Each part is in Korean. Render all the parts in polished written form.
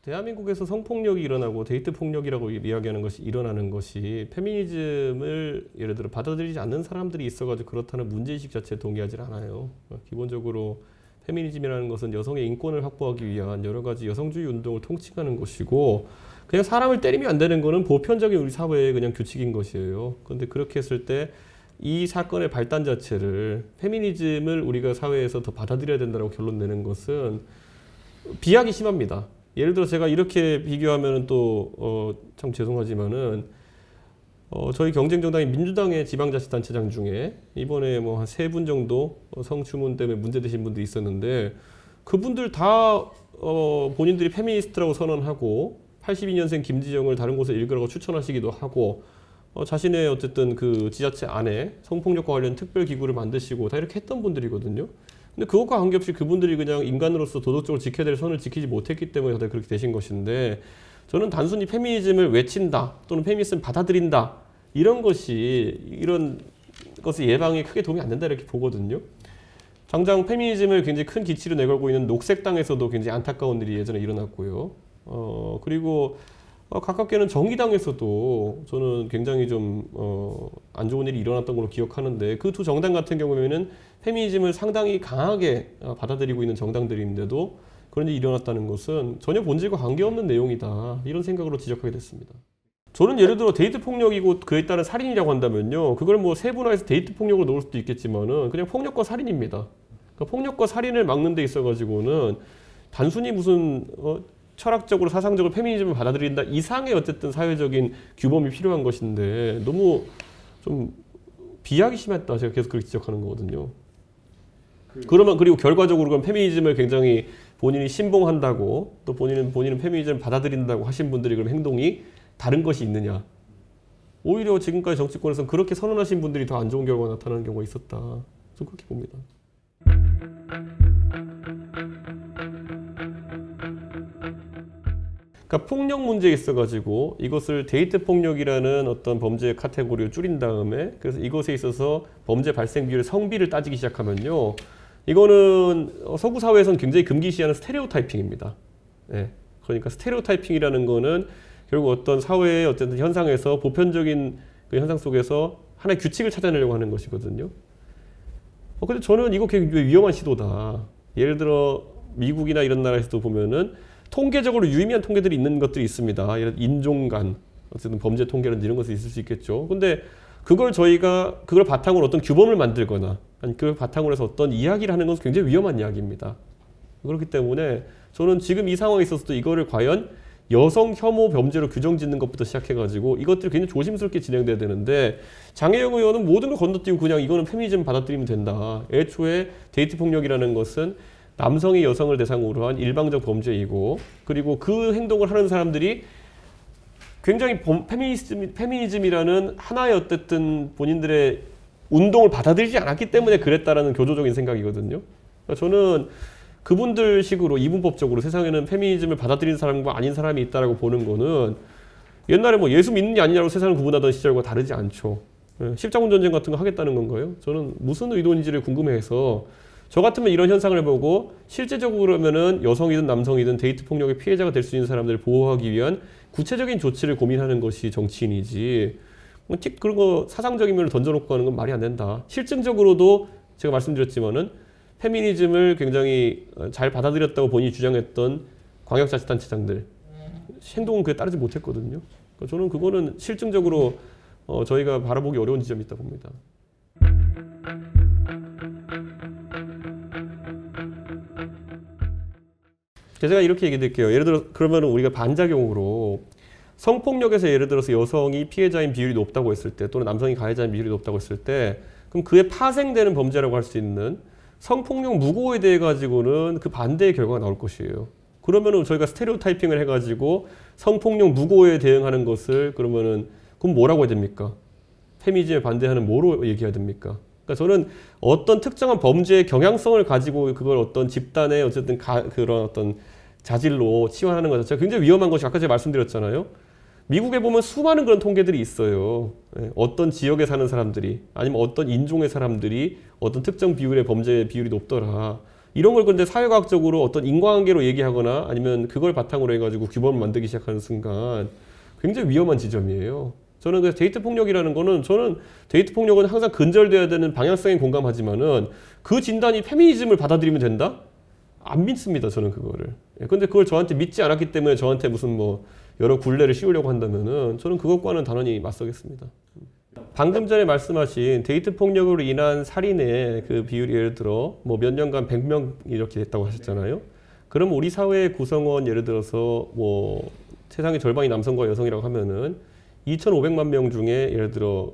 대한민국에서 성폭력이 일어나고 데이트 폭력이라고 이야기하는 것이 일어나는 것이 페미니즘을 예를 들어 받아들이지 않는 사람들이 있어가지고 그렇다는 문제의식 자체에 동의하지 않아요. 기본적으로 페미니즘이라는 것은 여성의 인권을 확보하기 위한 여러 가지 여성주의 운동을 통칭하는 것이고, 그냥 사람을 때리면 안 되는 거는 보편적인 우리 사회의 그냥 규칙인 것이에요. 그런데 그렇게 했을 때 이 사건의 발단 자체를 페미니즘을 우리가 사회에서 더 받아들여야 된다고 결론 내는 것은 비약이 심합니다. 예를 들어 제가 이렇게 비교하면 또 참 죄송하지만은 저희 경쟁 정당인 민주당의 지방자치단체장 중에 이번에 뭐 한 3분 정도 성추문 때문에 문제되신 분들이 있었는데, 그분들 다 본인들이 페미니스트라고 선언하고 82년생 김지영을 다른 곳에 읽으라고 추천하시기도 하고, 자신의 어쨌든 그 지자체 안에 성폭력과 관련 특별기구를 만드시고 다 이렇게 했던 분들이거든요. 근데 그것과 관계없이 그분들이 그냥 인간으로서 도덕적으로 지켜야 될 선을 지키지 못했기 때문에 다들 그렇게 되신 것인데, 저는 단순히 페미니즘을 외친다 또는 페미니즘을 받아들인다 이런 것의 예방에 크게 도움이 안 된다 이렇게 보거든요. 당장 페미니즘을 굉장히 큰 기치로 내걸고 있는 녹색당에서도 굉장히 안타까운 일이 예전에 일어났고요. 그리고 가깝게는 정의당에서도 저는 굉장히 좀 안 좋은 일이 일어났던 걸로 기억하는데, 그 두 정당 같은 경우에는 페미니즘을 상당히 강하게 받아들이고 있는 정당들인데도 그런 일이 일어났다는 것은 전혀 본질과 관계없는 내용이다, 이런 생각으로 지적하게 됐습니다. 저는 예를 들어 데이트 폭력이고 그에 따른 살인이라고 한다면요, 그걸 뭐 세분화해서 데이트 폭력으로 놓을 수도 있겠지만은 그냥 폭력과 살인입니다. 그러니까 폭력과 살인을 막는 데 있어 가지고는 단순히 무슨 철학적으로 사상적으로 페미니즘을 받아들인다 이상의 어쨌든 사회적인 규범이 필요한 것인데, 너무 좀 비약이 심했다, 제가 계속 그렇게 지적하는 거거든요. 그리고 결과적으로 그럼 페미니즘을 굉장히 본인이 신봉한다고, 또 본인은 페미니즘을 받아들인다고 하신 분들이 그럼 행동이 다른 것이 있느냐. 오히려 지금까지 정치권에서는 그렇게 선언하신 분들이 더 안 좋은 결과가 나타나는 경우가 있었다, 좀 그렇게 봅니다. 그러니까 폭력 문제에 있어가지고 이것을 데이트 폭력이라는 어떤 범죄 카테고리로 줄인 다음에, 그래서 이것에 있어서 범죄 발생 비율의 성비를 따지기 시작하면요, 이거는 서구 사회에서는 굉장히 금기시하는 스테레오타이핑입니다. 네. 그러니까 스테레오타이핑이라는 거는 결국 어떤 사회의 어떤 현상에서 보편적인 그 현상 속에서 하나의 규칙을 찾아내려고 하는 것이거든요. 근데 저는 이거 굉장히 위험한 시도다. 예를 들어 미국이나 이런 나라에서도 보면은 통계적으로 유의미한 통계들이 있는 것들이 있습니다. 예를 들어 인종 간 어쨌든 범죄 통계는 이런 것이 있을 수 있겠죠. 근데 그걸 바탕으로 어떤 규범을 만들거나 아니 그걸 바탕으로 해서 어떤 이야기를 하는 것은 굉장히 위험한 이야기입니다. 그렇기 때문에 저는 지금 이 상황에 있어서도 이거를 과연 여성 혐오 범죄로 규정 짓는 것부터 시작해가지고 이것들이 굉장히 조심스럽게 진행돼야 되는데, 장혜영 의원은 모든 걸 건너뛰고 그냥 이거는 페미니즘 받아들이면 된다. 애초에 데이트 폭력이라는 것은 남성이 여성을 대상으로 한 일방적 범죄이고, 그리고 그 행동을 하는 사람들이 굉장히 페미니즘이라는 하나의 어쨌든 본인들의 운동을 받아들이지 않았기 때문에 그랬다라는 교조적인 생각이거든요. 그러니까 저는 그분들 식으로 이분법적으로 세상에는 페미니즘을 받아들이는 사람과 아닌 사람이 있다라고 보는 거는 옛날에 뭐 예수 믿느냐 아니냐로 세상을 구분하던 시절과 다르지 않죠. 십자군 전쟁 같은 거 하겠다는 건가요? 저는 무슨 의도인지를 궁금해해서, 저 같으면 이런 현상을 보고 실제적으로 그러면은 여성이든 남성이든 데이트 폭력의 피해자가 될 수 있는 사람들을 보호하기 위한 구체적인 조치를 고민하는 것이 정치인이지, 그런 거 사상적인 면을 던져놓고 하는 건 말이 안 된다. 실증적으로도 제가 말씀드렸지만은 페미니즘을 굉장히 잘 받아들였다고 본인이 주장했던 광역자치단체장들 행동은 그에 따르지 못했거든요. 그러니까 저는 그거는 실증적으로 저희가 바라보기 어려운 지점이 있다고 봅니다. 제가 이렇게 얘기 드릴게요. 예를 들어 그러면 우리가 반작용으로 성폭력에서 예를 들어서 여성이 피해자인 비율이 높다고 했을 때, 또는 남성이 가해자인 비율이 높다고 했을 때, 그럼 그에 파생되는 범죄라고 할 수 있는 성폭력 무고에 대해 가지고는 그 반대의 결과가 나올 것이에요. 그러면은 저희가 스테레오타이핑을 해가지고 성폭력 무고에 대응하는 것을 그러면은 그럼 뭐라고 해야 됩니까? 페미니즘에 반대하는 뭐로 얘기해야 됩니까? 그러니까 저는 어떤 특정한 범죄의 경향성을 가지고 그걸 어떤 집단의 어쨌든 그런 어떤 자질로 치환하는 것 자체가 굉장히 위험한 것이 아까 제가 말씀드렸잖아요. 미국에 보면 수많은 그런 통계들이 있어요. 어떤 지역에 사는 사람들이 아니면 어떤 인종의 사람들이 어떤 특정 비율의 범죄 비율이 높더라. 이런 걸 근데 사회과학적으로 어떤 인과관계로 얘기하거나 아니면 그걸 바탕으로 해가지고 규범을 만들기 시작하는 순간 굉장히 위험한 지점이에요. 저는 그래서 데이트 폭력이라는 거는 저는 데이트 폭력은 항상 근절돼야 되는 방향성에 공감하지만은 그 진단이 페미니즘을 받아들이면 된다? 안 믿습니다. 저는 그거를. 근데 그걸 저한테 믿지 않았기 때문에 저한테 무슨 뭐 여러 굴레를 씌우려고 한다면은 저는 그것과는 단호히 맞서겠습니다. 방금 전에 말씀하신 데이트 폭력으로 인한 살인의 그 비율이 예를 들어 뭐 몇 년간 100명 이렇게 됐다고 하셨잖아요. 그럼 우리 사회의 구성원 예를 들어서 뭐 세상의 절반이 남성과 여성이라고 하면은 2,500만 명 중에 예를 들어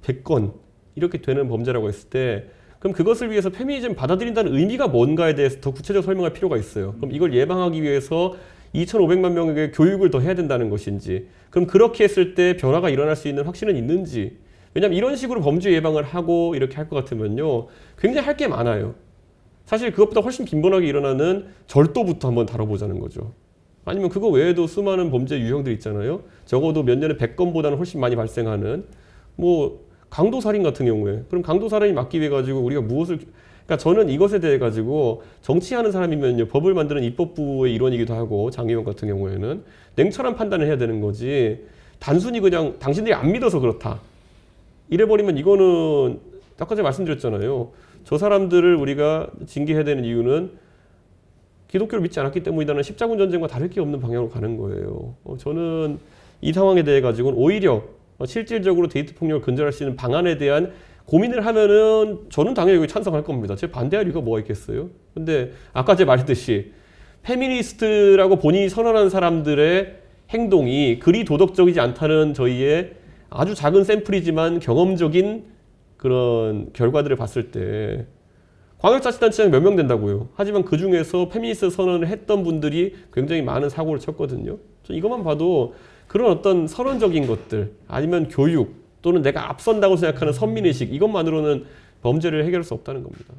100건 이렇게 되는 범죄라고 했을 때 그럼 그것을 위해서 페미니즘 받아들인다는 의미가 뭔가에 대해서 더 구체적으로 설명할 필요가 있어요. 그럼 이걸 예방하기 위해서 2,500만 명에게 교육을 더 해야 된다는 것인지, 그럼 그렇게 했을 때 변화가 일어날 수 있는 확신은 있는지. 왜냐하면 이런 식으로 범죄 예방을 하고 이렇게 할 것 같으면요 굉장히 할 게 많아요. 사실 그것보다 훨씬 빈번하게 일어나는 절도부터 한번 다뤄보자는 거죠. 아니면 그거 외에도 수많은 범죄 유형들 있잖아요. 적어도 몇 년에 100건보다는 훨씬 많이 발생하는 뭐 강도살인 같은 경우에, 그럼 강도살인이 막기 위해 가지고 우리가 무엇을, 그러니까 저는 이것에 대해 가지고 정치하는 사람이면요 법을 만드는 입법부의 일원이기도 하고 장의원 같은 경우에는 냉철한 판단을 해야 되는 거지 단순히 그냥 당신들이 안 믿어서 그렇다 이래버리면 이거는 아까 제가 말씀드렸잖아요. 저 사람들을 우리가 징계해야 되는 이유는 기독교를 믿지 않았기 때문이라는 십자군 전쟁과 다를 게 없는 방향으로 가는 거예요. 저는 이 상황에 대해 가지고는 오히려 실질적으로 데이트 폭력을 근절할 수 있는 방안에 대한 고민을 하면은 저는 당연히 여기 찬성할 겁니다. 제가 반대할 이유가 뭐가 있겠어요? 근데 아까 제가 말했듯이 페미니스트라고 본인이 선언한 사람들의 행동이 그리 도덕적이지 않다는 저희의 아주 작은 샘플이지만 경험적인 그런 결과들을 봤을 때 광역자치단체장 몇 명 된다고요. 하지만 그 중에서 페미니스트 선언을 했던 분들이 굉장히 많은 사고를 쳤거든요. 저 이것만 봐도 그런 어떤 선언적인 것들 아니면 교육 또는 내가 앞선다고 생각하는 선민의식 이것만으로는 범죄를 해결할 수 없다는 겁니다.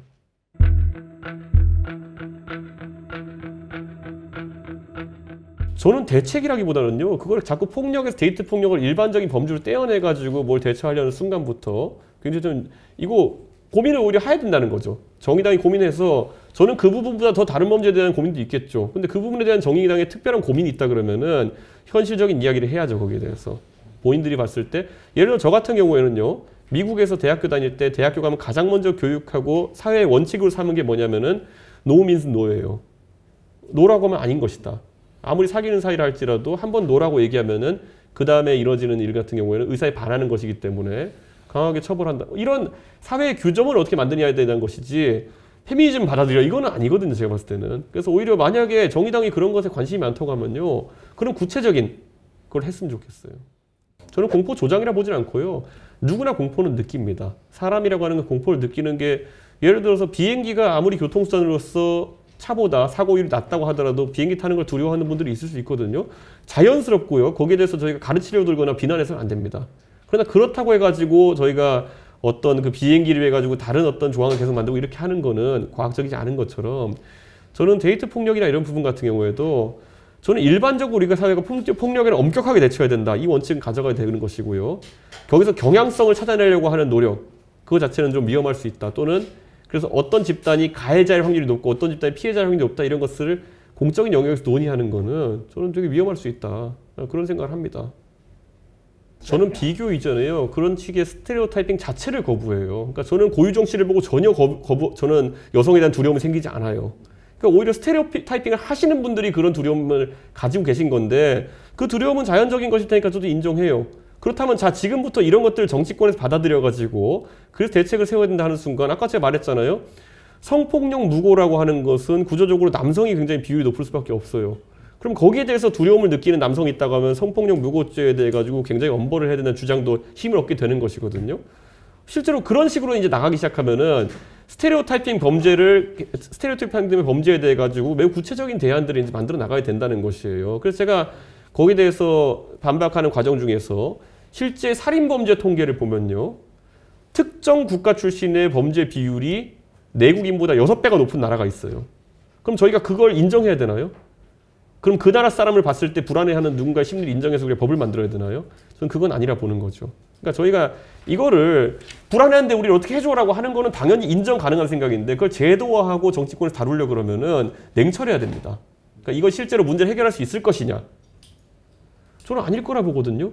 저는 대책이라기보다는요 그걸 자꾸 폭력에서 데이트 폭력을 일반적인 범주로 떼어내가지고 뭘 대처하려는 순간부터 굉장히 좀 이거 고민을 오히려 해야 된다는 거죠. 정의당이 고민해서 저는 그 부분보다 더 다른 범죄에 대한 고민도 있겠죠. 근데 그 부분에 대한 정의당의 특별한 고민이 있다 그러면은 현실적인 이야기를 해야죠. 거기에 대해서. 본인들이 봤을 때 예를 들어 저 같은 경우에는요. 미국에서 대학교 다닐 때 대학교 가면 가장 먼저 교육하고 사회의 원칙으로 삼은 게 뭐냐면은 no means no예요. no라고 하면 아닌 것이다. 아무리 사귀는 사이라 할지라도 한번 no라고 얘기하면은 그 다음에 이뤄지는 일 같은 경우에는 의사에 반하는 것이기 때문에 강하게 처벌한다. 이런 사회의 규정을 어떻게 만드냐에 대한 것이지 페미니즘 받아들여 이거는 아니거든요. 제가 봤을 때는. 그래서 오히려 만약에 정의당이 그런 것에 관심이 많다고 하면요. 그런 구체적인 걸 했으면 좋겠어요. 저는 공포 조장이라 보진 않고요. 누구나 공포는 느낍니다. 사람이라고 하는 건 공포를 느끼는 게 예를 들어서 비행기가 아무리 교통수단으로서 차보다 사고율이 낮다고 하더라도 비행기 타는 걸 두려워하는 분들이 있을 수 있거든요. 자연스럽고요. 거기에 대해서 저희가 가르치려고 들거나 비난해서는 안 됩니다. 그러나 그렇다고 해가지고 저희가 어떤 그 비행기를 해가지고 다른 어떤 조항을 계속 만들고 이렇게 하는 거는 과학적이지 않은 것처럼 저는 데이트 폭력이나 이런 부분 같은 경우에도 저는 일반적으로 우리가 사회가 폭력에는 엄격하게 대처해야 된다. 이 원칙은 가져가야 되는 것이고요. 거기서 경향성을 찾아내려고 하는 노력, 그거 자체는 좀 위험할 수 있다. 또는 그래서 어떤 집단이 가해자일 확률이 높고 어떤 집단이 피해자일 확률이 높다. 이런 것을 공적인 영역에서 논의하는 거는 저는 되게 위험할 수 있다. 그런 생각을 합니다. 저는 비교 이전에요. 그런 식의 스테레오타이핑 자체를 거부해요. 그러니까 저는 고유정치를 보고 전혀 저는 여성에 대한 두려움이 생기지 않아요. 그러니까 오히려 스테레오타이핑을 하시는 분들이 그런 두려움을 가지고 계신 건데 그 두려움은 자연적인 것일 테니까 저도 인정해요. 그렇다면 자 지금부터 이런 것들을 정치권에서 받아들여가지고 그래서 대책을 세워야 된다 하는 순간 아까 제가 말했잖아요. 성폭력 무고라고 하는 것은 구조적으로 남성이 굉장히 비율이 높을 수밖에 없어요. 그럼 거기에 대해서 두려움을 느끼는 남성이 있다고 하면 성폭력 무고죄에 대해 가지고 굉장히 엄벌을 해야 된다는 주장도 힘을 얻게 되는 것이거든요. 실제로 그런 식으로 이제 나가기 시작하면은 스테레오타이핑 범죄에 대해 가지고 매우 구체적인 대안들을 이제 만들어 나가야 된다는 것이에요. 그래서 제가 거기에 대해서 반박하는 과정 중에서 실제 살인범죄 통계를 보면요. 특정 국가 출신의 범죄 비율이 내국인보다 6배가 높은 나라가 있어요. 그럼 저희가 그걸 인정해야 되나요? 그럼 그 나라 사람을 봤을 때 불안해하는 누군가의 심리를 인정해서 우리가 법을 만들어야 되나요? 저는 그건 아니라 보는 거죠. 그러니까 저희가 이거를 불안해하는데 우리를 어떻게 해줘라고 하는 거는 당연히 인정 가능한 생각인데 그걸 제도화하고 정치권에서 다루려고 그러면은 냉철해야 됩니다. 그러니까 이거 실제로 문제를 해결할 수 있을 것이냐? 저는 아닐 거라 보거든요.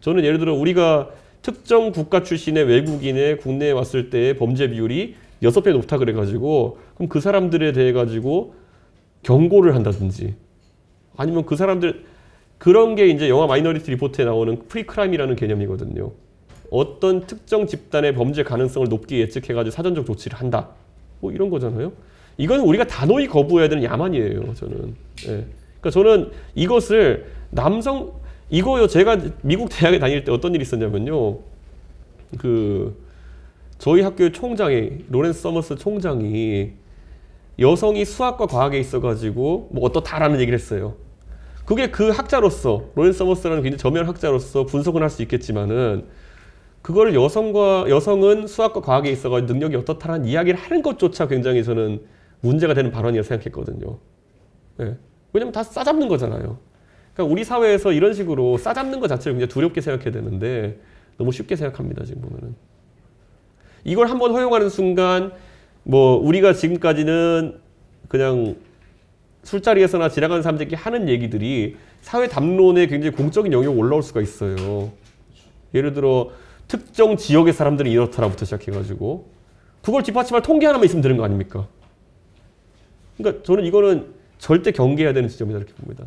저는 예를 들어 우리가 특정 국가 출신의 외국인의 국내에 왔을 때 범죄 비율이 6배 높다 그래가지고 그럼 그 사람들에 대해 가지고 경고를 한다든지 아니면 그 사람들 그런 게 이제 영화 마이너리티 리포트에 나오는 프리크라임이라는 개념이거든요. 어떤 특정 집단의 범죄 가능성을 높게 예측해가지고 사전적 조치를 한다. 뭐 이런 거잖아요. 이건 우리가 단호히 거부해야 되는 야만이에요. 저는. 예. 그러니까 저는 이것을 이거요. 제가 미국 대학에 다닐 때 어떤 일이 있었냐면요. 저희 학교의 총장이 로렌스 서머스 총장이 여성이 수학과 과학에 있어가지고 뭐 어떻다라는 얘기를 했어요. 그게 그 학자로서 로렌스 서머스라는 굉장히 저명 학자로서 분석은 할 수 있겠지만은 그걸 여성은 수학과 과학에 있어가지고 능력이 어떻다라는 이야기를 하는 것조차 굉장히 저는 문제가 되는 발언이라고 생각했거든요. 네. 왜냐면 다 싸잡는 거잖아요. 그러니까 우리 사회에서 이런 식으로 싸잡는 것 자체를 굉장히 두렵게 생각해야 되는데 너무 쉽게 생각합니다. 지금 보면은. 이걸 한번 허용하는 순간 뭐 우리가 지금까지는 그냥 술자리에서나 지나가는 사람들끼리 하는 얘기들이 사회 담론에 굉장히 공적인 영역이 올라올 수가 있어요. 예를 들어 특정 지역의 사람들은 이렇다라부터 시작해가지고 그걸 뒷받침할 통계 하나만 있으면 되는 거 아닙니까? 그러니까 저는 이거는 절대 경계해야 되는 지점이다 이렇게 봅니다.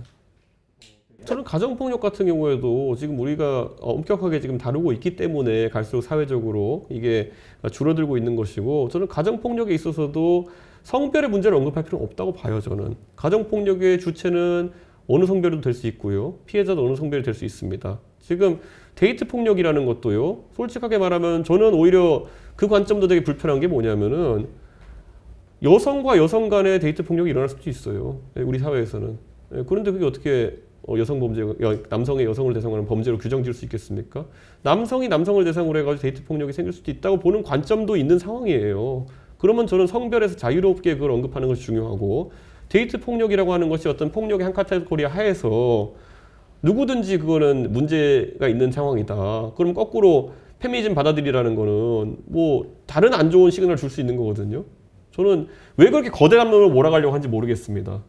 저는 가정폭력 같은 경우에도 지금 우리가 엄격하게 지금 다루고 있기 때문에 갈수록 사회적으로 이게 줄어들고 있는 것이고 저는 가정폭력에 있어서도 성별의 문제를 언급할 필요는 없다고 봐요. 저는 가정폭력의 주체는 어느 성별도 될 수 있고요. 피해자도 어느 성별이 될 수 있습니다. 지금 데이트 폭력이라는 것도요. 솔직하게 말하면 저는 오히려 그 관점도 되게 불편한 게 뭐냐면은 여성과 여성 간의 데이트 폭력이 일어날 수도 있어요. 우리 사회에서는. 그런데 그게 어떻게 여성 범죄, 남성의 여성을 대상으로 하는 범죄로 규정 지을 수 있겠습니까? 남성이 남성을 대상으로 해가지고 데이트 폭력이 생길 수도 있다고 보는 관점도 있는 상황이에요. 그러면 저는 성별에서 자유롭게 그걸 언급하는 것이 중요하고 데이트 폭력이라고 하는 것이 어떤 폭력의 한 카테고리 하에서 누구든지 그거는 문제가 있는 상황이다. 그럼 거꾸로 페미니즘 받아들이라는 거는 뭐 다른 안 좋은 시그널을 줄 수 있는 거거든요. 저는 왜 그렇게 거대 담론을 몰아가려고 하는지 모르겠습니다.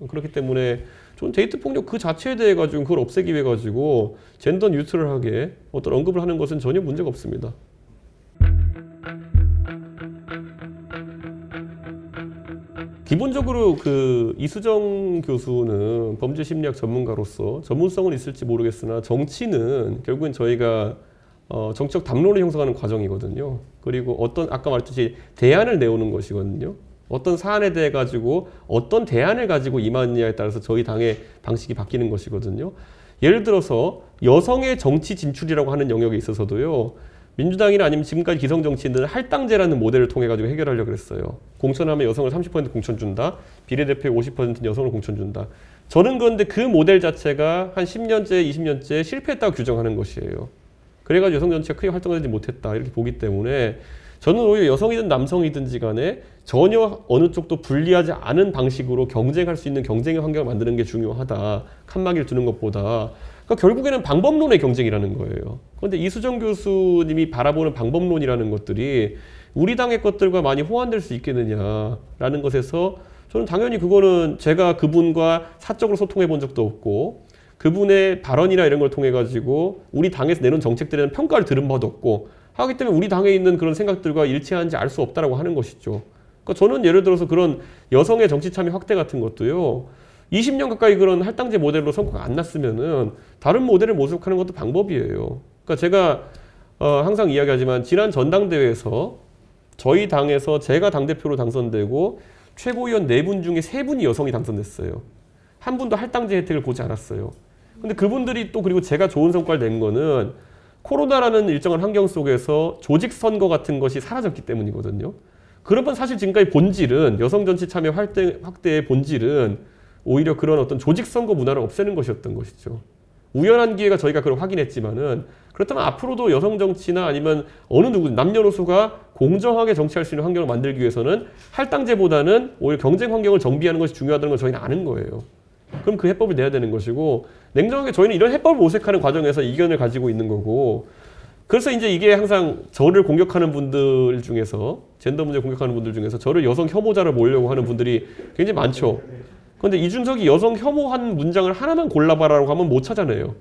그렇기 때문에 저는 데이트 폭력 그 자체에 대해 가지고 그걸 없애기 위해 가지고 젠더 뉴트럴하게 어떤 언급을 하는 것은 전혀 문제가 없습니다. 기본적으로 이수정 교수는 범죄 심리학 전문가로서 전문성은 있을지 모르겠으나 정치는 결국엔 저희가 정치적 담론을 형성하는 과정이거든요. 그리고 아까 말했듯이 대안을 내오는 것이거든요. 어떤 사안에 대해 가지고 어떤 대안을 가지고 임하느냐에 따라서 저희 당의 방식이 바뀌는 것이거든요. 예를 들어서 여성의 정치 진출이라고 하는 영역에 있어서도요. 민주당이나 아니면 지금까지 기성 정치인들은 할당제라는 모델을 통해 가지고 해결하려고 했어요. 공천하면 여성을 30% 공천 준다. 비례대표에 50% 여성을 공천 준다. 저는 그런데 그 모델 자체가 한 10년째, 20년째 실패했다고 규정하는 것이에요. 그래가지고 여성 정치가 크게 활동하지 못했다. 이렇게 보기 때문에 저는 오히려 여성이든 남성이든지 간에 전혀 어느 쪽도 불리하지 않은 방식으로 경쟁할 수 있는 경쟁의 환경을 만드는 게 중요하다. 칸막이를 두는 것보다. 그러니까 결국에는 방법론의 경쟁이라는 거예요. 그런데 이수정 교수님이 바라보는 방법론이라는 것들이 우리 당의 것들과 많이 호환될 수 있겠느냐라는 것에서 저는 당연히 그거는 제가 그분과 사적으로 소통해 본 적도 없고 그분의 발언이나 이런 걸 통해 가지고 우리 당에서 내놓은 정책들에 대한 평가를 들은 바도 없고 하기 때문에 우리 당에 있는 그런 생각들과 일치하는지 알 수 없다라고 하는 것이죠. 그러니까 저는 예를 들어서 그런 여성의 정치 참여 확대 같은 것도요. 20년 가까이 그런 할당제 모델로 성과가 안 났으면은 다른 모델을 모색하는 것도 방법이에요. 그러니까 제가 항상 이야기하지만 지난 전당대회에서 저희 당에서 제가 당대표로 당선되고 최고위원 4분 중에 3분이 여성이 당선됐어요. 한 분도 할당제 혜택을 보지 않았어요. 근데 그분들이 또 그리고 제가 좋은 성과를 낸 거는 코로나라는 일정한 환경 속에서 조직 선거 같은 것이 사라졌기 때문이거든요. 그러면 사실 지금까지 본질은 여성 정치 참여 확대의 본질은 오히려 그런 어떤 조직 선거 문화를 없애는 것이었던 것이죠. 우연한 기회가 저희가 그걸 확인했지만은 그렇다면 앞으로도 여성 정치나 아니면 어느 누구 남녀노소가 공정하게 정치할 수 있는 환경을 만들기 위해서는 할당제보다는 오히려 경쟁 환경을 정비하는 것이 중요하다는 걸 저희는 아는 거예요. 그럼 그 해법을 내야 되는 것이고 냉정하게 저희는 이런 해법을 모색하는 과정에서 이견을 가지고 있는 거고 그래서 이제 이게 항상 저를 공격하는 분들 중에서 젠더 문제 공격하는 분들 중에서 저를 여성 혐오자를 모으려고 하는 분들이 굉장히 많죠. 그런데 이준석이 여성 혐오한 문장을 하나만 골라봐라고 하면 못 찾아내요.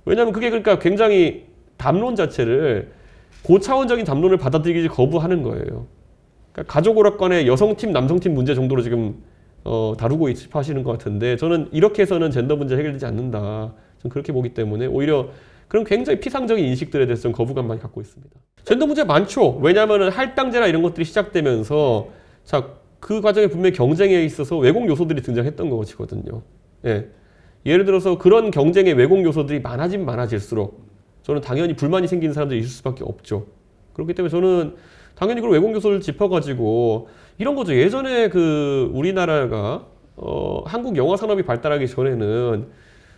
왜냐하면 그게 그러니까 굉장히 담론 자체를 고차원적인 담론을 받아들이기 거부하는 거예요. 그러니까 가족 오락관의 여성팀, 남성팀 문제 정도로 지금 다루고 하시는 것 같은데 저는 이렇게 해서는 젠더 문제 해결되지 않는다. 좀 그렇게 보기 때문에 오히려 그런 굉장히 피상적인 인식들에 대해서 좀 거부감 많이 갖고 있습니다. 젠더 문제 많죠. 왜냐하면 할당제나 이런 것들이 시작되면서 자, 그 과정에 분명히 경쟁에 있어서 왜곡 요소들이 등장했던 것이거든요. 예. 예를 들어서 그런 경쟁의 왜곡 요소들이 많아지면 많아질수록 저는 당연히 불만이 생기는 사람들이 있을 수밖에 없죠. 그렇기 때문에 저는 당연히 그런 왜곡 요소를 짚어가지고 이런 거죠. 예전에 그 우리나라가 한국 영화 산업이 발달하기 전에는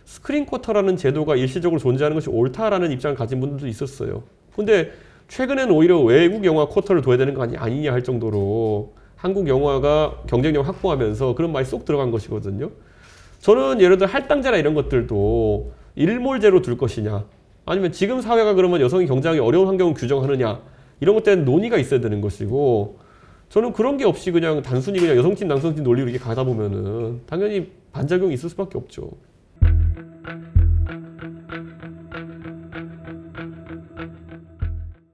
스크린 쿼터라는 제도가 일시적으로 존재하는 것이 옳다라는 입장을 가진 분들도 있었어요. 근데 최근에는 오히려 외국 영화 쿼터를 둬야 되는 거 아니냐 할 정도로 한국 영화가 경쟁력 확보하면서 그런 말이 쏙 들어간 것이거든요. 저는 예를 들어 할당제나 이런 것들도 일몰제로 둘 것이냐 아니면 지금 사회가 그러면 여성이 경쟁하기 어려운 환경을 규정하느냐 이런 것 때문에 논의가 있어야 되는 것이고 저는 그런 게 없이 그냥 단순히 그냥 여성팀 남성팀 논리로 이렇게 가다 보면은 당연히 반작용이 있을 수밖에 없죠.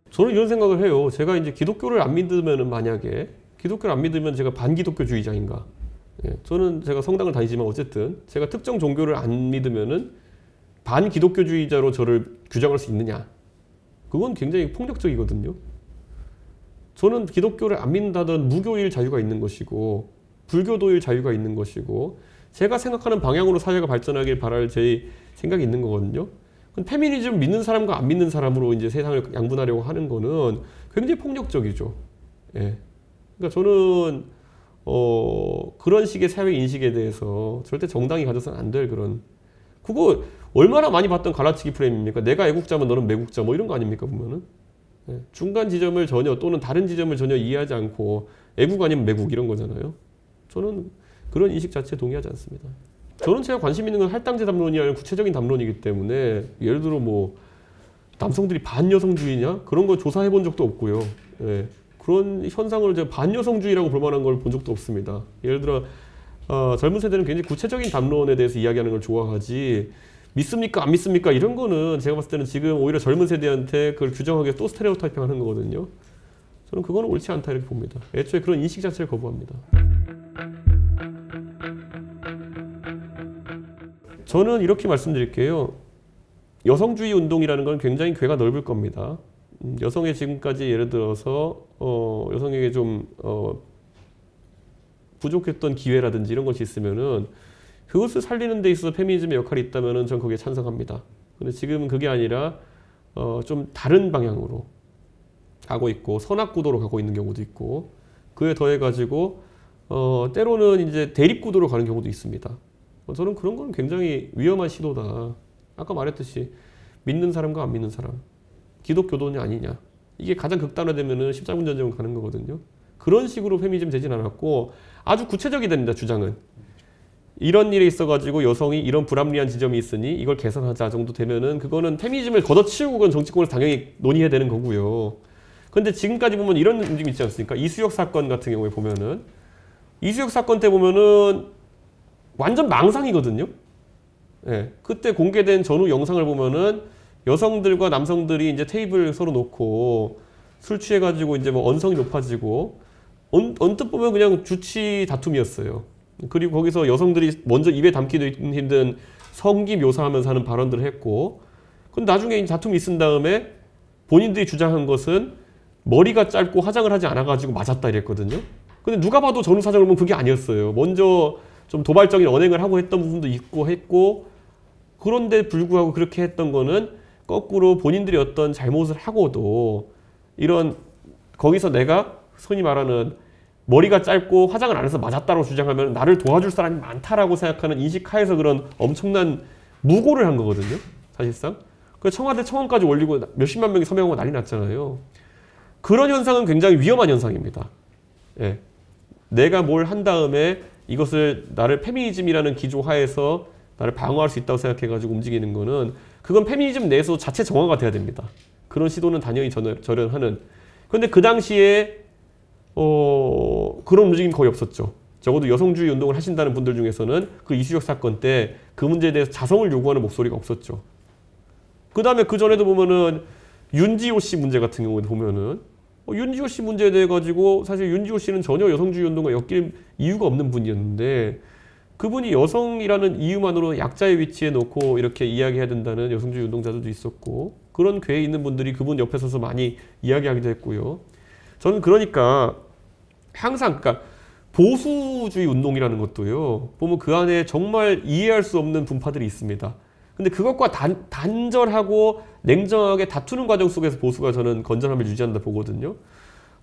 저는 이런 생각을 해요. 제가 이제 기독교를 안 믿으면은 만약에 기독교를 안 믿으면 제가 반기독교주의자인가? 예, 저는 제가 성당을 다니지만 어쨌든 제가 특정 종교를 안 믿으면은 반기독교주의자로 저를 규정할 수 있느냐? 그건 굉장히 폭력적이거든요. 저는 기독교를 안 믿는다던 무교일 자유가 있는 것이고 불교도일 자유가 있는 것이고 제가 생각하는 방향으로 사회가 발전하길 바랄 제 생각이 있는 거거든요. 페미니즘 믿는 사람과 안 믿는 사람으로 이제 세상을 양분하려고 하는 거는 굉장히 폭력적이죠. 예. 그러니까 저는 그런 식의 사회 인식에 대해서 절대 정당이 가져서는 안 될 그런 그거 얼마나 많이 봤던 갈라치기 프레임입니까? 내가 애국자면 너는 매국자 뭐 이런 거 아닙니까 보면은 예. 중간 지점을 전혀 또는 다른 지점을 전혀 이해하지 않고 애국 아니면 매국 이런 거잖아요. 저는 그런 인식 자체에 동의하지 않습니다. 저는 제가 관심 있는 건 할당제 담론이 아니라 구체적인 담론이기 때문에 예를 들어 뭐 남성들이 반여성주의냐? 그런 거 조사해 본 적도 없고요. 예. 그런 현상을 제가 반여성주의라고 볼 만한 걸 본 적도 없습니다. 예를 들어 젊은 세대는 굉장히 구체적인 담론에 대해서 이야기하는 걸 좋아하지 믿습니까? 안 믿습니까? 이런 거는 제가 봤을 때는 지금 오히려 젊은 세대한테 그걸 규정하기 위해 또 스테레오타이핑 하는 거거든요. 저는 그거는 옳지 않다 이렇게 봅니다. 애초에 그런 인식 자체를 거부합니다. 저는 이렇게 말씀드릴게요. 여성주의 운동이라는 건 굉장히 궤가 넓을 겁니다. 여성의 지금까지 예를 들어서 여성에게 좀 부족했던 기회라든지 이런 것이 있으면은 그것을 살리는 데 있어서 페미니즘의 역할이 있다면은 전 거기에 찬성합니다. 근데 지금은 그게 아니라 좀 다른 방향으로 가고 있고 선악구도로 가고 있는 경우도 있고 그에 더해 가지고 때로는 이제 대립구도로 가는 경우도 있습니다. 저는 그런 건 굉장히 위험한 시도다. 아까 말했듯이 믿는 사람과 안 믿는 사람, 기독교도냐 아니냐 이게 가장 극단화되면은 십자군 전쟁으로 가는 거거든요. 그런 식으로 페미니즘 되진 않았고 아주 구체적이 됩니다. 주장은 이런 일에 있어가지고 여성이 이런 불합리한 지점이 있으니 이걸 개선하자 정도 되면은 그거는 페미니즘을 걷어치우고 그건 정치권에서 당연히 논의해야 되는 거고요. 근데 지금까지 보면 이런 움직임이 있지 않습니까? 이수혁 사건 같은 경우에 보면은 이수혁 사건 때 보면은 완전 망상이거든요. 예, 그때 공개된 전후 영상을 보면은 여성들과 남성들이 이제 테이블 서로 놓고 술 취해가지고 이제 뭐 언성이 높아지고 언뜻 보면 그냥 주치 다툼이었어요. 그리고 거기서 여성들이 먼저 입에 담기도 힘든 성기 묘사하면서 하는 발언들을 했고, 근데 나중에 이 다툼이 있은 다음에 본인들이 주장한 것은 머리가 짧고 화장을 하지 않아가지고 맞았다 이랬거든요. 근데 누가 봐도 전후 사정을 보면 그게 아니었어요. 먼저 좀 도발적인 언행을 하고 했던 부분도 있고 했고, 그런데 불구하고 그렇게 했던 거는 거꾸로 본인들이 어떤 잘못을 하고도 이런 거기서 내가 흔히 말하는 머리가 짧고 화장을 안 해서 맞았다고 주장하면 나를 도와줄 사람이 많다라고 생각하는 인식하에서 그런 엄청난 무고를 한 거거든요. 사실상. 그 청와대 청원까지 올리고 몇십만 명이 서명하고 난리 났잖아요. 그런 현상은 굉장히 위험한 현상입니다. 예. 내가 뭘 한 다음에 이것을 나를 페미니즘이라는 기조 하에서 나를 방어할 수 있다고 생각해가지고 움직이는 거는 그건 페미니즘 내에서 자체 정화가 돼야 됩니다. 그런 시도는 당연히 절연하는. 그런데 그 당시에 그런 움직임이 거의 없었죠. 적어도 여성주의 운동을 하신다는 분들 중에서는 그 이수적 사건 때 그 문제에 대해서 자성을 요구하는 목소리가 없었죠. 그 다음에 그 전에도 보면은 윤지호 씨 문제 같은 경우에 보면은 윤지호 씨 문제에 대해 가지고 사실 윤지호 씨는 전혀 여성주의 운동과 엮일 이유가 없는 분이었는데 그분이 여성이라는 이유만으로 약자의 위치에 놓고 이렇게 이야기해야 된다는 여성주의 운동자들도 있었고 그런 궤에 있는 분들이 그분 옆에 서서 많이 이야기하기도 했고요. 저는 그러니까 항상 그러니까 보수주의 운동이라는 것도요. 보면 그 안에 정말 이해할 수 없는 분파들이 있습니다. 근데 그것과 단절하고 냉정하게 다투는 과정 속에서 보수가 저는 건전함을 유지한다 보거든요.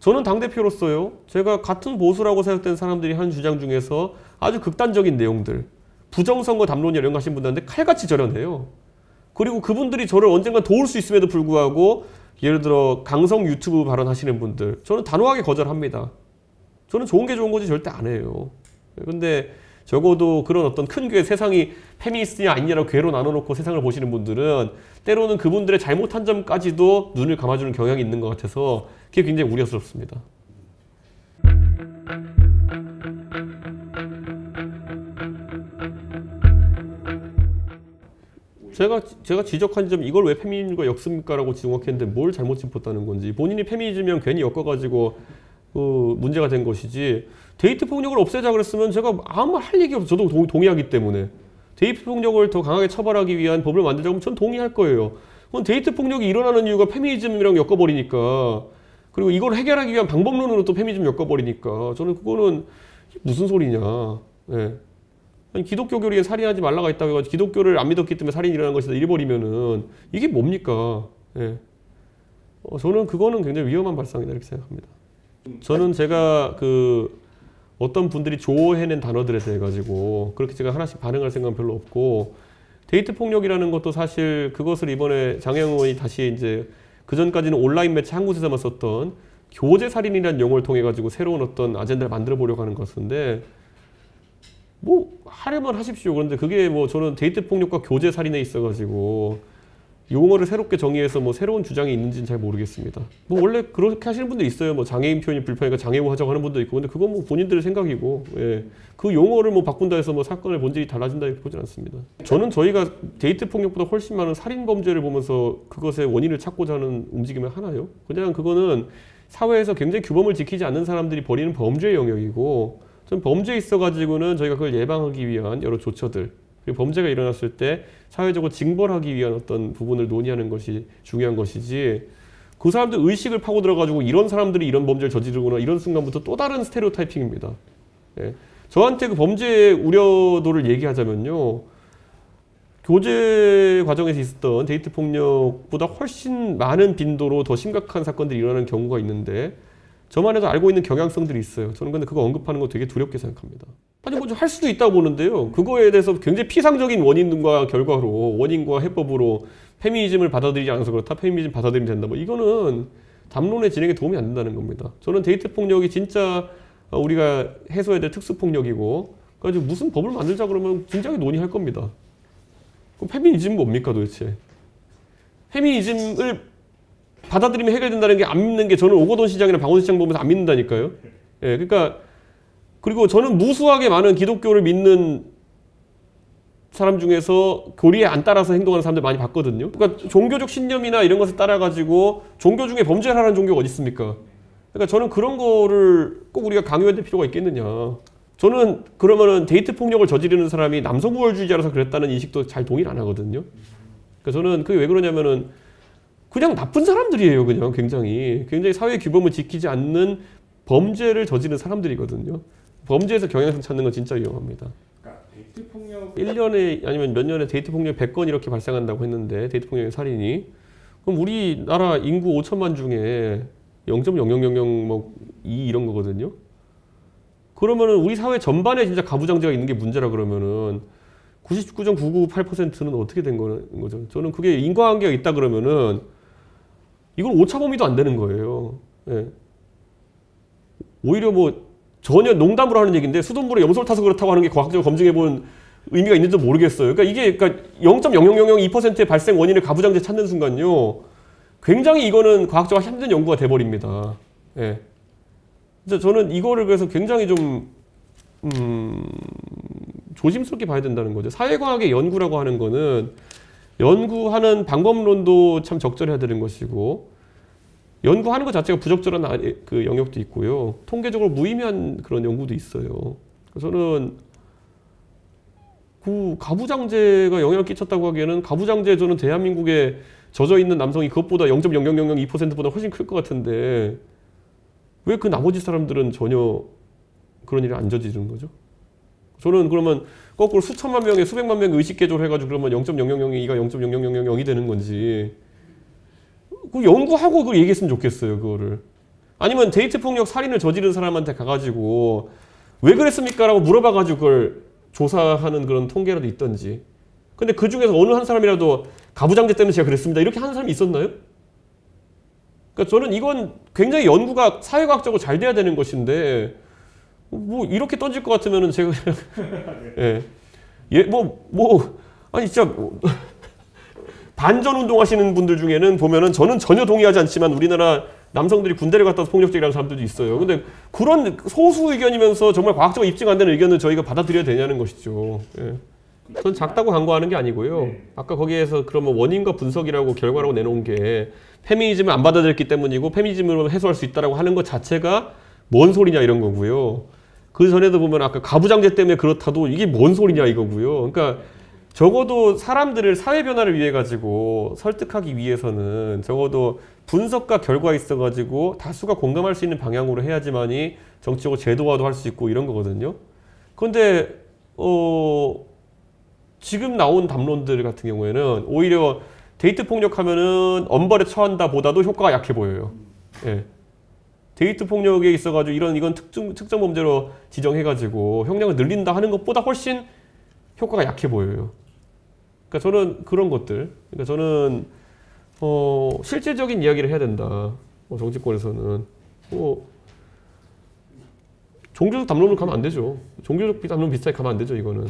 저는 당대표로서요. 제가 같은 보수라고 생각되는 사람들이 하는 주장 중에서 아주 극단적인 내용들 부정선거 담론이 이런 거 하신 분들한테 칼같이 절연해요. 그리고 그분들이 저를 언젠가 도울 수 있음에도 불구하고 예를 들어 강성 유튜브 발언하시는 분들 저는 단호하게 거절합니다. 저는 좋은 게 좋은 거지 절대 안 해요. 근데 적어도 그런 어떤 큰 궤, 세상이 페미니스트냐 아니냐라고 궤로 나눠놓고 세상을 보시는 분들은 때로는 그분들의 잘못한 점까지도 눈을 감아주는 경향이 있는 것 같아서 그게 굉장히 우려스럽습니다. 제가 지적한 점 이걸 왜 페미니즘과 엮습니까? 라고 지적했는데 뭘 잘못 짚었다는 건지 본인이 페미니즘이면 괜히 엮어가지고 문제가 된 것이지 데이트 폭력을 없애자 그랬으면 제가 아무 말 할 얘기 없어. 저도 동의하기 때문에 데이트 폭력을 더 강하게 처벌하기 위한 법을 만들자고 전 동의할 거예요. 그건 데이트 폭력이 일어나는 이유가 페미니즘이랑 엮어버리니까 그리고 이걸 해결하기 위한 방법론으로 또 페미니즘 엮어버리니까 저는 그거는 무슨 소리냐. 예. 아니, 기독교 교리에 살인하지 말라가 있다고 해가지고 기독교를 안 믿었기 때문에 살인이 일어난 것이다 이래버리면은 이게 뭡니까. 예. 저는 그거는 굉장히 위험한 발상이다 이렇게 생각합니다. 저는 제가 어떤 분들이 조어해낸 단어들에 대해 가지고 그렇게 제가 하나씩 반응할 생각은 별로 없고 데이트 폭력이라는 것도 사실 그것을 이번에 장혜영 의원이 다시 이제 그전까지는 온라인 매체 한 곳에서만 썼던 교제 살인이라는 용어를 통해 가지고 새로운 어떤 아젠다를 만들어 보려고 하는 것인데 뭐 하려면 하십시오. 그런데 그게 뭐 저는 데이트 폭력과 교제 살인에 있어 가지고 용어를 새롭게 정의해서 뭐 새로운 주장이 있는지는 잘 모르겠습니다. 뭐 원래 그렇게 하시는 분도 있어요. 뭐 장애인 표현이 불편하니까 장애우 하자고 하는 분도 있고. 근데 그건 뭐 본인들의 생각이고, 예. 그 용어를 뭐 바꾼다 해서 뭐 사건의 본질이 달라진다 이렇게 보진 않습니다. 저는 저희가 데이트 폭력보다 훨씬 많은 살인 범죄를 보면서 그것의 원인을 찾고자 하는 움직임을 하나요? 그냥 그거는 사회에서 굉장히 규범을 지키지 않는 사람들이 벌이는 범죄의 영역이고, 전 범죄에 있어가지고는 저희가 그걸 예방하기 위한 여러 조처들, 그리고 범죄가 일어났을 때 사회적으로 징벌하기 위한 어떤 부분을 논의하는 것이 중요한 것이지 그 사람들 의식을 파고 들어가지고 이런 사람들이 이런 범죄를 저지르거나 이런 순간부터 또 다른 스테레오타이핑입니다. 예. 저한테 그 범죄의 우려도를 얘기하자면요. 교제 과정에서 있었던 데이트 폭력보다 훨씬 많은 빈도로 더 심각한 사건들이 일어나는 경우가 있는데 저만 해도 알고 있는 경향성들이 있어요. 저는 근데 그거 언급하는 거 되게 두렵게 생각합니다. 아니 뭐 할 수도 있다고 보는데요. 그거에 대해서 굉장히 피상적인 원인과 결과로 원인과 해법으로 페미니즘을 받아들이지 않아서 그렇다. 페미니즘 받아들이면 된다. 뭐 이거는 담론의 진행에 도움이 안 된다는 겁니다. 저는 데이트 폭력이 진짜 우리가 해소해야 될 특수 폭력이고 그래서 무슨 법을 만들자 그러면 진작에 논의할 겁니다. 그럼 페미니즘은 뭡니까 도대체? 페미니즘을 받아들이면 해결된다는 게 안 믿는 게 저는 오거돈 시장이나 박원순 시장 보면서 안 믿는다니까요. 예, 그러니까 그리고 저는 무수하게 많은 기독교를 믿는 사람 중에서 교리에 안 따라서 행동하는 사람들 많이 봤거든요. 그러니까 종교적 신념이나 이런 것을 따라가지고 종교 중에 범죄를 하는 종교가 어디 있습니까? 그러니까 저는 그런 거를 꼭 우리가 강요해야 될 필요가 있겠느냐. 저는 그러면은 데이트 폭력을 저지르는 사람이 남성 우월주의자라서 그랬다는 인식도 잘 동의를 안 하거든요. 그러니까 저는 그게 왜 그러냐면은 그냥 나쁜 사람들이에요. 그냥 굉장히 사회 규범을 지키지 않는 범죄를 저지르는 사람들이거든요. 범죄에서 경향성 찾는 건 진짜 위험합니다. 그러니까 데이트 폭력 1년에 아니면 몇 년에 데이트 폭력 100건 이렇게 발생한다고 했는데 데이트 폭력의 살인이 그럼 우리나라 인구 5천만 중에 0.0002 이런 거거든요. 그러면은 우리 사회 전반에 진짜 가부장제가 있는 게 문제라 그러면은 99.998%는 어떻게 된 거죠? 저는 그게 인과관계가 있다 그러면은 이건 오차 범위도 안 되는 거예요. 예. 오히려 뭐 전혀 농담으로 하는 얘기인데 수돗물에 염소를 타서 그렇다고 하는 게 과학적으로 검증해본 의미가 있는지도 모르겠어요. 그러니까 이게 그러니까 0.0002%의 발생 원인을 가부장제 찾는 순간요. 굉장히 이거는 과학적으로 힘든 연구가 돼버립니다. 예. 그래서 저는 이거를 그래서 굉장히 좀 조심스럽게 봐야 된다는 거죠. 사회과학의 연구라고 하는 거는 연구하는 방법론도 참 적절해야 되는 것이고 연구하는 것 자체가 부적절한 그 영역도 있고요. 통계적으로 무의미한 그런 연구도 있어요. 저는 그 가부장제가 영향을 끼쳤다고 하기에는 가부장제 저는 대한민국에 젖어 있는 남성이 그것보다 0.0002%보다 훨씬 클 것 같은데 왜 그 나머지 사람들은 전혀 그런 일이 안 저지르는 거죠? 저는 그러면 거꾸로 수천만 명에 수백만 명의 의식 개조를 해가지고 그러면 0.0002가 0.0000이 되는 건지 그 연구하고 그걸 얘기했으면 좋겠어요. 그거를 아니면 데이트 폭력 살인을 저지른 사람한테 가가지고 왜 그랬습니까? 라고 물어봐가지고 그걸 조사하는 그런 통계라도 있던지. 근데 그 중에서 어느 한 사람이라도 가부장제 때문에 제가 그랬습니다. 이렇게 하는 사람이 있었나요? 그러니까 저는 이건 굉장히 연구가 사회과학적으로 잘 돼야 되는 것인데 뭐 이렇게 던질 것 같으면은 제가 그냥 아니 진짜 반전 운동하시는 분들 중에는 보면은 저는 전혀 동의하지 않지만 우리나라 남성들이 군대를 갔다 와서 폭력적이라는 사람들도 있어요. 근데 그런 소수 의견이면서 정말 과학적으로 입증 안 되는 의견을 저희가 받아들여야 되냐는 것이죠. 예. 전 작다고 간과하는 게 아니고요. 아까 거기에서 그러면 원인과 분석이라고 결과라고 내놓은 게 페미니즘을 안 받아들였기 때문이고 페미니즘으로 해소할 수 있다라고 하는 것 자체가 뭔 소리냐 이런 거고요. 그 전에도 보면 아까 가부장제 때문에 그렇다도 이게 뭔 소리냐 이거고요. 그러니까 적어도 사람들을 사회 변화를 위해 가지고 설득하기 위해서는 적어도 분석과 결과가 있어가지고 다수가 공감할 수 있는 방향으로 해야지만이 정치적으로 제도화도 할 수 있고 이런 거거든요. 그런데 지금 나온 담론들 같은 경우에는 오히려 데이트 폭력하면은 엄벌에 처한다 보다도 효과가 약해 보여요. 예. 데이트 폭력에 있어가지고 이건 특정 범죄로 지정해가지고 형량을 늘린다 하는 것보다 훨씬 효과가 약해 보여요. 그러니까 저는 그런 것들, 그러니까 저는 실질적인 이야기를 해야 된다. 정치권에서는 종교적 담론으로 가면 안 되죠. 종교적 담론 비슷하게 가면 안 되죠. 이거는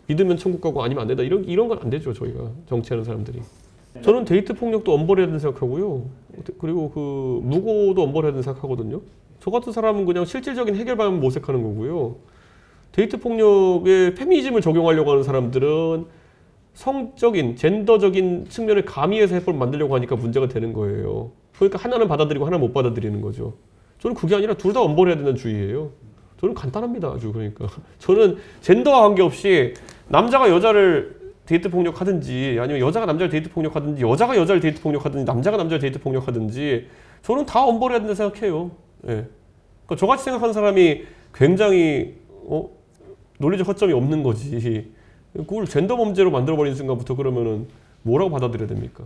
믿으면 천국 가고 아니면 안 된다. 이런 건 안 되죠. 저희가 정치하는 사람들이. 저는 데이트 폭력도 엄벌해야 된다고 생각하고요. 그리고 그 무고도 엄벌해야 된다고 생각하거든요. 저 같은 사람은 그냥 실질적인 해결 방법을 모색하는 거고요. 데이트 폭력에 페미니즘을 적용하려고 하는 사람들은 성적인, 젠더적인 측면을 가미해서 해법을 만들려고 하니까 문제가 되는 거예요. 그러니까 하나는 받아들이고 하나는 못 받아들이는 거죠. 저는 그게 아니라 둘 다 엄벌해야 되는 주의예요. 저는 간단합니다. 아주 그러니까. 저는 젠더와 관계없이 남자가 여자를 데이트 폭력하든지 아니면 여자가 남자를 데이트 폭력하든지 여자가 여자를 데이트 폭력하든지 남자가 남자를 데이트 폭력하든지 저는 다 엄벌해야 된다고 생각해요. 예. 그러니까 저같이 생각하는 사람이 굉장히 논리적 허점이 없는 거지. 그걸 젠더 범죄로 만들어버리는 순간부터 그러면은 뭐라고 받아들여야 됩니까?